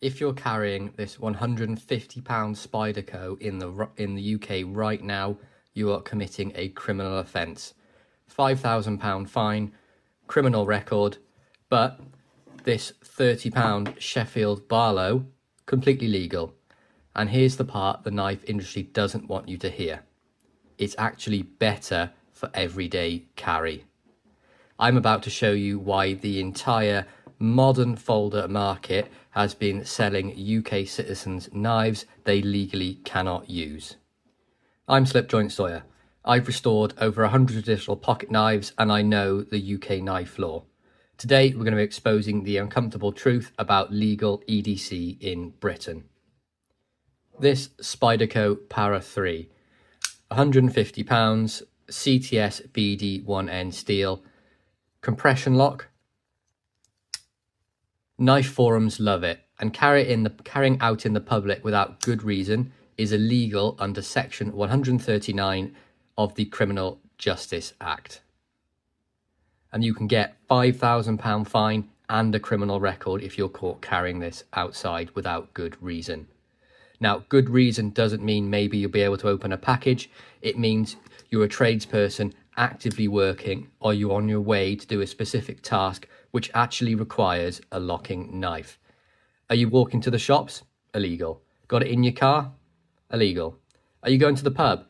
If you're carrying this £150 Spyderco in the UK right now, you are committing a criminal offence. £5,000 fine, criminal record, but this £30 Sheffield Barlow, completely legal. And here's the part the knife industry doesn't want you to hear. It's actually better for everyday carry. I'm about to show you why the entire modern folder market has been selling UK citizens knives they legally cannot use. I'm Slipjoint Sawyer. I've restored over 100 traditional pocket knives and I know the UK knife law. Today we're going to be exposing the uncomfortable truth about legal EDC in Britain. This Spyderco Para 3, £150, CTS BD 1N steel, compression lock. Knife forums love it, and carrying out in the public without good reason is illegal under section 139 of the Criminal Justice Act. And you can get £5,000 fine and a criminal record if you're caught carrying this outside without good reason. Now, good reason doesn't mean maybe you'll be able to open a package. It means you're a tradesperson actively working, or you're on your way to do a specific task which actually requires a locking knife. Are you walking to the shops? Illegal. Got it in your car? Illegal. Are you going to the pub?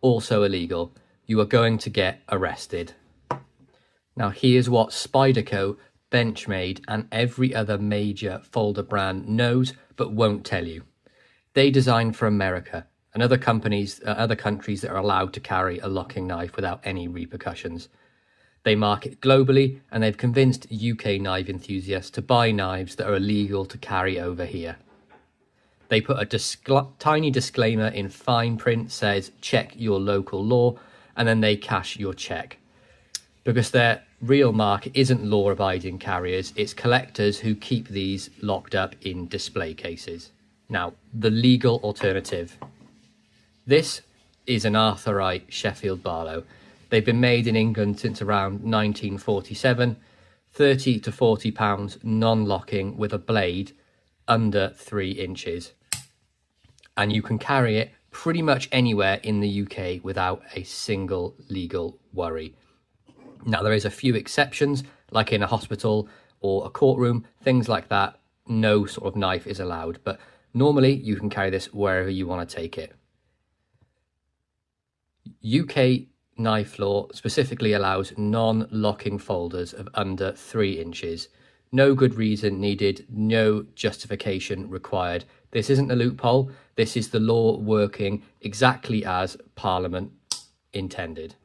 Also illegal. You are going to get arrested. Now here's what Spyderco, Benchmade and every other major folder brand knows but won't tell you. They design for America and other countries that are allowed to carry a locking knife without any repercussions. They market globally and they've convinced UK knife enthusiasts to buy knives that are illegal to carry over here. They put a tiny disclaimer in fine print, says check your local law, and then they cash your check. Because their real market isn't law-abiding carriers, it's collectors who keep these locked up in display cases. Now, the legal alternative. This is an Arthur Wright Sheffield Barlow. They've been made in England since around 1947, 30 to 40 pounds non-locking with a blade under 3 inches. And you can carry it pretty much anywhere in the UK without a single legal worry. Now, there is a few exceptions, like in a hospital or a courtroom, things like that. No sort of knife is allowed, but normally you can carry this wherever you want to take it. UK knife law specifically allows non-locking folders of under 3 inches. No good reason needed, no justification required. This isn't a loophole, this is the law working exactly as Parliament intended.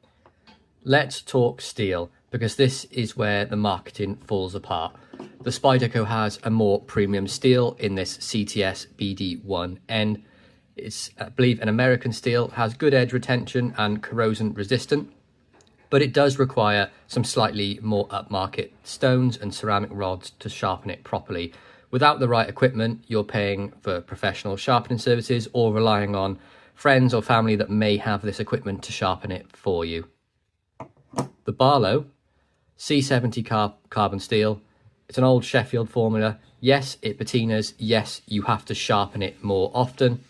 Let's talk steel, because this is where the marketing falls apart. The Spyderco has a more premium steel in this CTS BD1N. It's, I believe, an American steel, has good edge retention and corrosion resistant, but it does require some slightly more upmarket stones and ceramic rods to sharpen it properly. Without the right equipment, you're paying for professional sharpening services or relying on friends or family that may have this equipment to sharpen it for you. The Barlow, C70 carbon steel, it's an old Sheffield formula. Yes, it patinas. Yes, you have to sharpen it more often,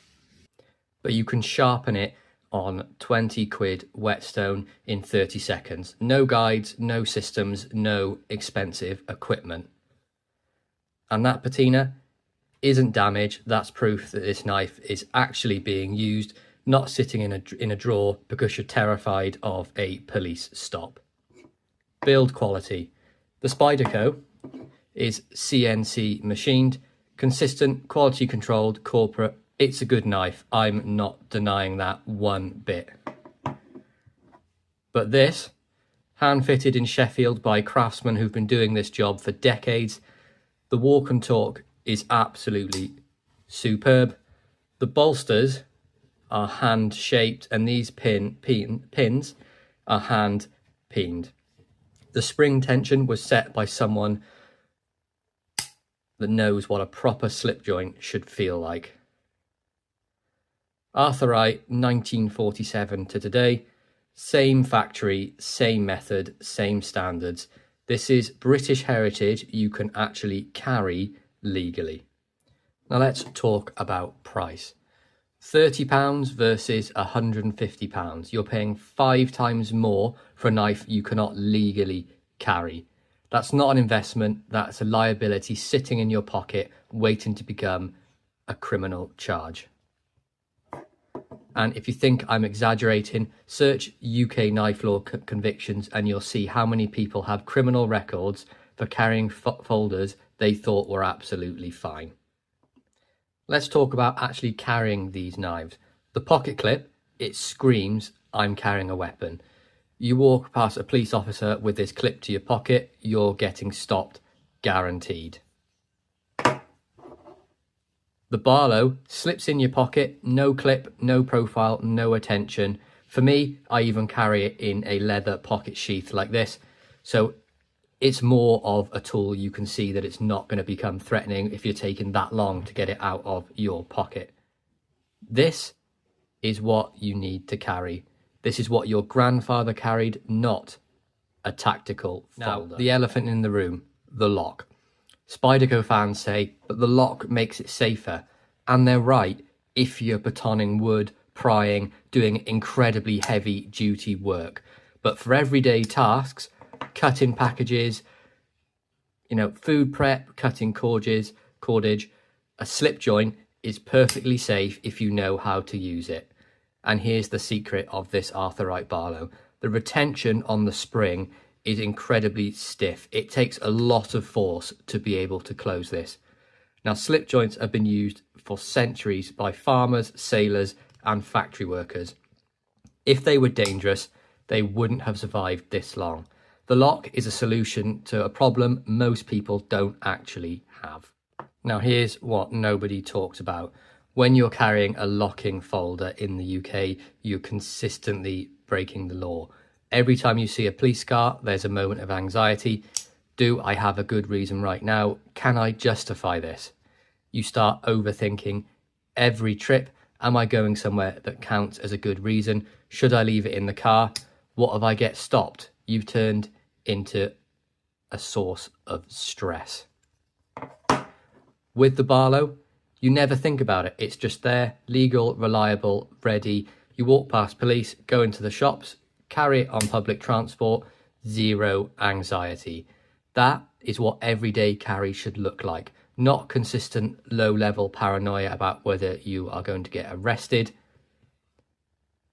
but you can sharpen it on 20 quid whetstone in 30 seconds. No guides, no systems, no expensive equipment. And that patina isn't damage. That's proof that this knife is actually being used, not sitting in a drawer because you're terrified of a police stop. Build quality. The Spyderco is CNC machined, consistent, quality controlled, corporate. It's a good knife. I'm not denying that one bit. But this, hand fitted in Sheffield by craftsmen who've been doing this job for decades, the walk and talk is absolutely superb. The bolsters are hand shaped and these pins are hand peened. The spring tension was set by someone that knows what a proper slip joint should feel like. Arthur Wright, 1947 to today, same factory, same method, same standards. This is British heritage you can actually carry legally. Now let's talk about price. £30 versus £150. You're paying 5 times more for a knife you cannot legally carry. That's not an investment, that's a liability sitting in your pocket waiting to become a criminal charge. And if you think I'm exaggerating, search UK knife law convictions and you'll see how many people have criminal records for carrying folders they thought were absolutely fine. Let's talk about actually carrying these knives. The pocket clip, it screams, I'm carrying a weapon. You walk past a police officer with this clip to your pocket, you're getting stopped, guaranteed. The Barlow slips in your pocket, no clip, no profile, no attention. For me, I even carry it in a leather pocket sheath like this. So it's more of a tool. You can see that it's not going to become threatening if you're taking that long to get it out of your pocket. This is what you need to carry. This is what your grandfather carried, not a tactical folder. Now, the elephant in the room, the lock. Spyderco fans say, but the lock makes it safer. And they're right if you're batoning wood, prying, doing incredibly heavy duty work. But for everyday tasks, cutting packages, food prep, cutting cordage, a slip joint is perfectly safe if you know how to use it. And here's the secret of this Arthur Wright Barlow. The retention on the spring is incredibly stiff. It takes a lot of force to be able to close this. Now, slip joints have been used for centuries by farmers, sailors, and factory workers. If they were dangerous, they wouldn't have survived this long. The lock is a solution to a problem most people don't actually have. Now, here's what nobody talks about. When you're carrying a locking folder in the UK, you're consistently breaking the law. Every time you see a police car, there's a moment of anxiety. Do I have a good reason right now? Can I justify this? You start overthinking every trip. Am I going somewhere that counts as a good reason? Should I leave it in the car? What if I get stopped? You've turned into a source of stress. With the Barlow, you never think about it. It's just there, legal, reliable, ready. You walk past police, go into the shops, carry it on public transport, zero anxiety. That is what everyday carry should look like. Not consistent low-level paranoia about whether you are going to get arrested.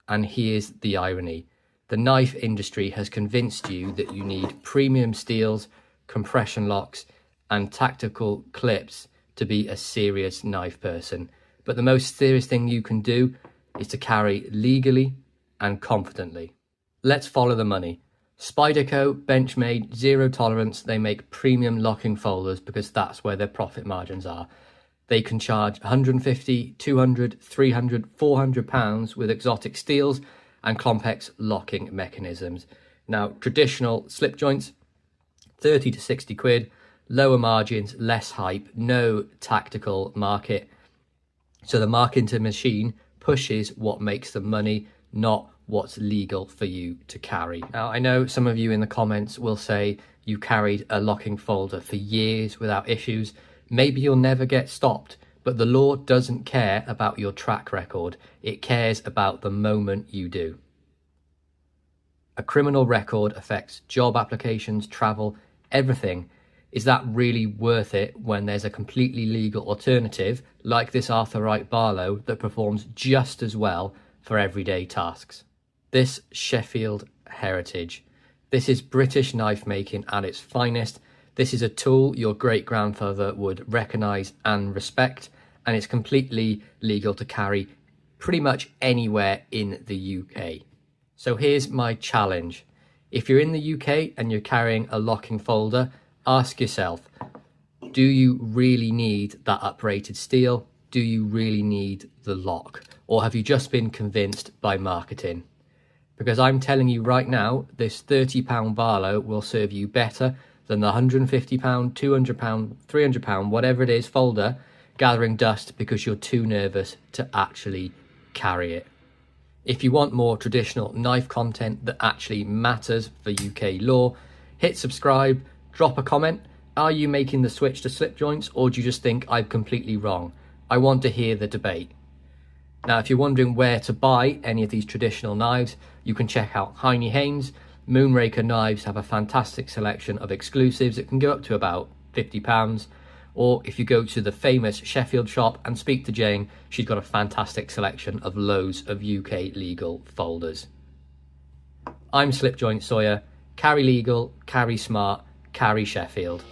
And here's the irony. The knife industry has convinced you that you need premium steels, compression locks, and tactical clips to be a serious knife person. But the most serious thing you can do is to carry legally and confidently. Let's follow the money. Spyderco, Benchmade, zero tolerance, they make premium locking folders because that's where their profit margins are. They can charge 150, 200, 300, £400 with exotic steels and complex locking mechanisms. Now, traditional slip joints, 30 to 60 quid, lower margins, less hype, no tactical market. So the marketing machine pushes what makes the money, not what's legal for you to carry. Now, I know some of you in the comments will say you carried a locking folder for years without issues. Maybe you'll never get stopped, but the law doesn't care about your track record. It cares about the moment you do. A criminal record affects job applications, travel, everything. Is that really worth it when there's a completely legal alternative like this Arthur Wright Barlow that performs just as well for everyday tasks? This Sheffield heritage. This is British knife making at its finest. This is a tool your great-grandfather would recognise and respect, and it's completely legal to carry pretty much anywhere in the UK. So here's my challenge. If you're in the UK and you're carrying a locking folder, ask yourself, do you really need that uprated steel? Do you really need the lock? Or have you just been convinced by marketing? Because I'm telling you right now, this £30 Barlow will serve you better than the £150, £200, £300, whatever it is, folder, gathering dust because you're too nervous to actually carry it. If you want more traditional knife content that actually matters for UK law, hit subscribe, drop a comment. Are you making the switch to slip joints, or do you just think I'm completely wrong? I want to hear the debate. Now, if you're wondering where to buy any of these traditional knives, you can check out Heine Haynes. Moonraker Knives have a fantastic selection of exclusives that can go up to about £50. Or if you go to the famous Sheffield shop and speak to Jane, she's got a fantastic selection of loads of UK legal folders. I'm Slipjoint Sawyer. Carry legal, carry smart, carry Sheffield.